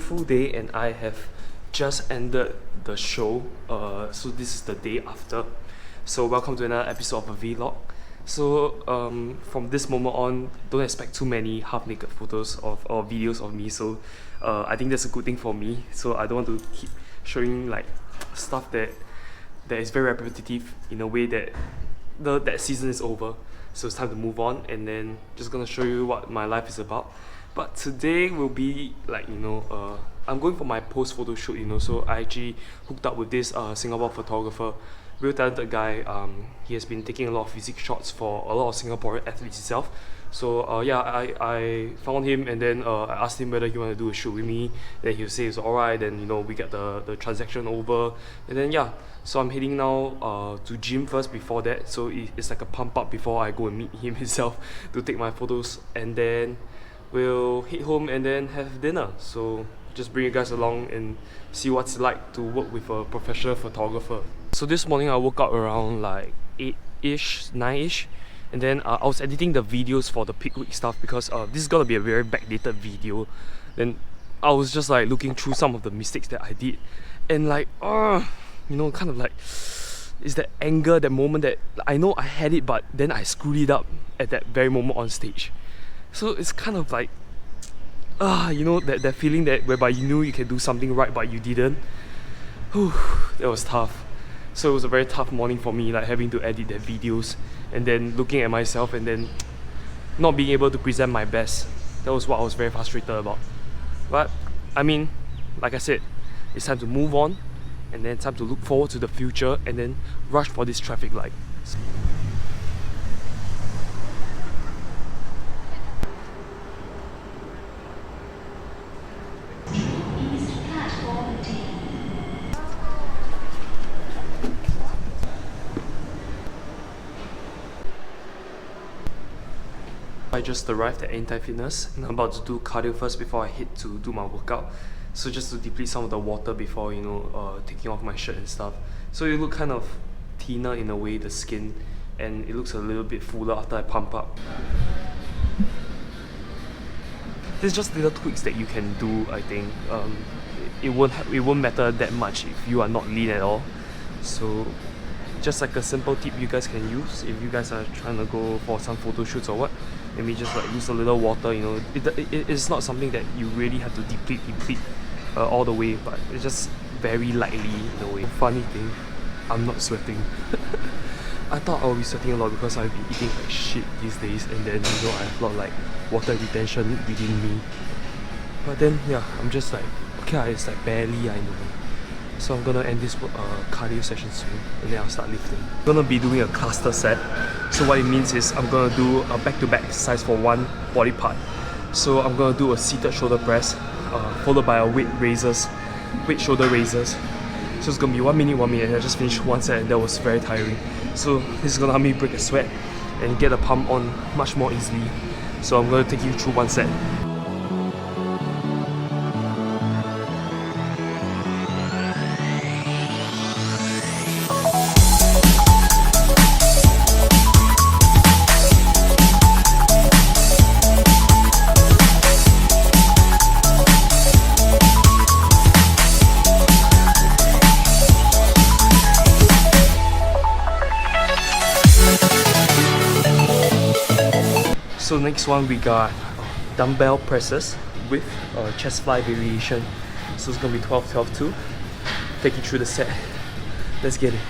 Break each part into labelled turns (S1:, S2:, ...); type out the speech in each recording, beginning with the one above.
S1: beautiful day and I have just ended the show. So this is the day after. So welcome to another episode of a vlog. So from this moment on, don't expect too many half-naked photos or videos of me. So I think that's a good thing for me. So I don't want to keep showing like stuff that is very repetitive in a way that that season is over. So it's time to move on, and then just gonna show you what my life is about. But today will be like, I'm going for my post photo shoot, so I actually hooked up with this Singapore photographer, real talented guy. He has been taking a lot of physique shots for a lot of Singaporean athletes itself. So I found him, and then I asked him whether he wanted to do a shoot with me. Then he'll say it's alright. Then we get the transaction over, and then so I'm heading now to gym first before that. So it's like a pump up before I go and meet him himself to take my photos, and then we'll head home and then have dinner. So just bring you guys along and see what's like to work with a professional photographer. So this morning I woke up around like 8ish, 9ish, and then I was editing the videos for the peak week stuff because this is gonna be a very backdated video. Then I was just like looking through some of the mistakes that I did, and like kind of like it's that anger, that moment that I know I had it, but then I screwed it up at that very moment on stage. So it's kind of like that feeling that whereby you knew you can do something right but you didn't. Whew, that was tough. So it was a very tough morning for me, like having to edit the videos and then looking at myself and then not being able to present my best. That was what I was very frustrated about. But I mean, like I said, it's time to move on, and then time to look forward to the future, and then rush for this traffic light. I just arrived at Anytime Fitness and I'm about to do cardio first before I head to do my workout. So just to deplete some of the water before taking off my shirt and stuff. So it look kind of thinner in a way, the skin, and it looks a little bit fuller after I pump up. There's just little tweaks that you can do, I think. It won't matter that much if you are not lean at all. So just like a simple tip you guys can use if you guys are trying to go for some photo shoots or what. Maybe just like use a little water, it's not something that you really have to deplete all the way, but it's just very lightly in a way. Funny thing, I'm not sweating. I thought I would be sweating a lot because I've been eating like shit these days, and then I have a lot like water retention within me. But then I'm just like, okay, it's like barely, I know. So I'm gonna end this cardio session soon, and then I'll start lifting. I'm gonna be doing a cluster set. So what it means is I'm gonna do a back-to-back exercise for one body part. So I'm gonna do a seated shoulder press, followed by a weight shoulder raises. So it's gonna be 1 minute, 1 minute, and I just finished one set, and that was very tiring. So this is gonna help me break a sweat and get a pump on much more easily. So I'm gonna take you through one set. So next one we got dumbbell presses with chest fly variation. So it's gonna be 12, 12, 2. Take you through the set. Let's get it.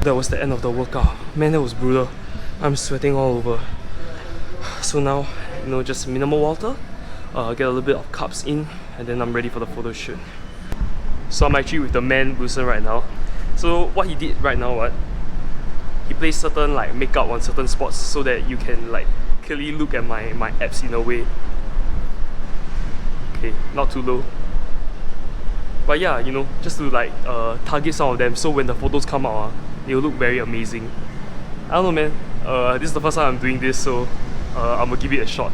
S1: that was the end of the workout. Man, that was brutal. I'm sweating all over. So now, just minimal water, get a little bit of carbs in, and then I'm ready for the photo shoot. So I'm actually with the man Wilson right now. So what he did right now, he placed certain makeup on certain spots so that you can clearly look at my abs in a way. Okay, not too low. But yeah, just to target some of them, so when the photos come out, they'll look very amazing. I don't know, man. This is the first time I'm doing this, so I'm gonna give it a shot.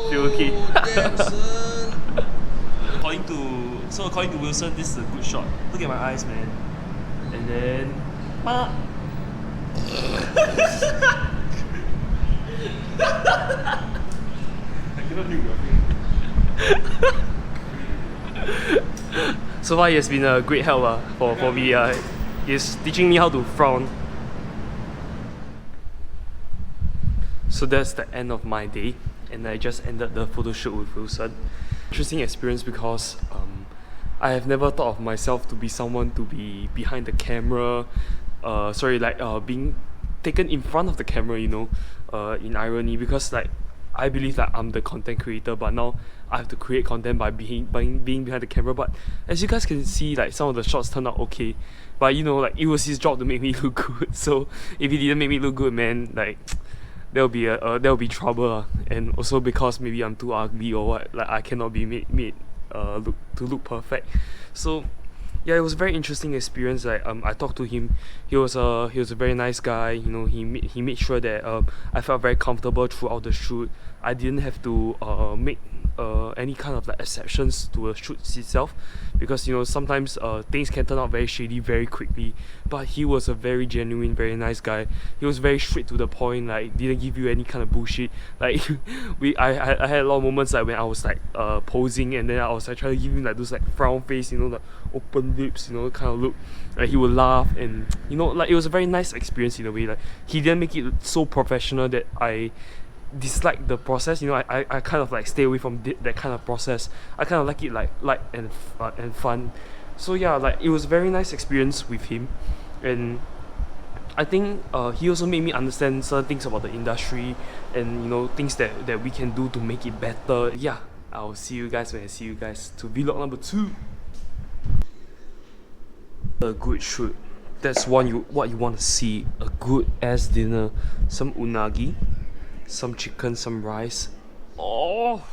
S1: Feel okay. According to Wilson, this is a good shot. Look at my eyes, man. And then, I cannot do your So far, he has been a great help for me. He's teaching me how to frown. So that's the end of my day, and I just ended the photo shoot with Wilson. Interesting experience because I have never thought of myself to be someone to be behind the camera, being taken in front of the camera, in irony, because I believe that I'm the content creator, but now I have to create content by being behind the camera. But as you guys can see, some of the shots turned out okay, but it was his job to make me look good. So if he didn't make me look good, man, there'll be trouble, and also because maybe I'm too ugly or what, I cannot be made look perfect. So yeah, it was a very interesting experience. I talked to him. He was a very nice guy. He made sure that I felt very comfortable throughout the shoot. I didn't have to make any kind of exceptions to a shoot itself, because sometimes things can turn out very shady very quickly. But he was a very genuine, very nice guy. He was very straight to the point. Didn't give you any kind of bullshit. I had a lot of moments when I was posing, and then I was trying to give him those frown face, the open lips, kind of look. He would laugh, and it was a very nice experience in a way. He didn't make it so professional that dislike the process. You know, I kind of like stay away from that kind of process. I kind of like it like light and fun. So yeah, like it was a very nice experience with him, and I think he also made me understand certain things about the industry, and you know, things that we can do to make it better. Yeah, I'll see you guys when I see you guys to vlog number 2. A good shoot. That's what you want to see. A good ass dinner. Some unagi, some chicken, some rice. Oh.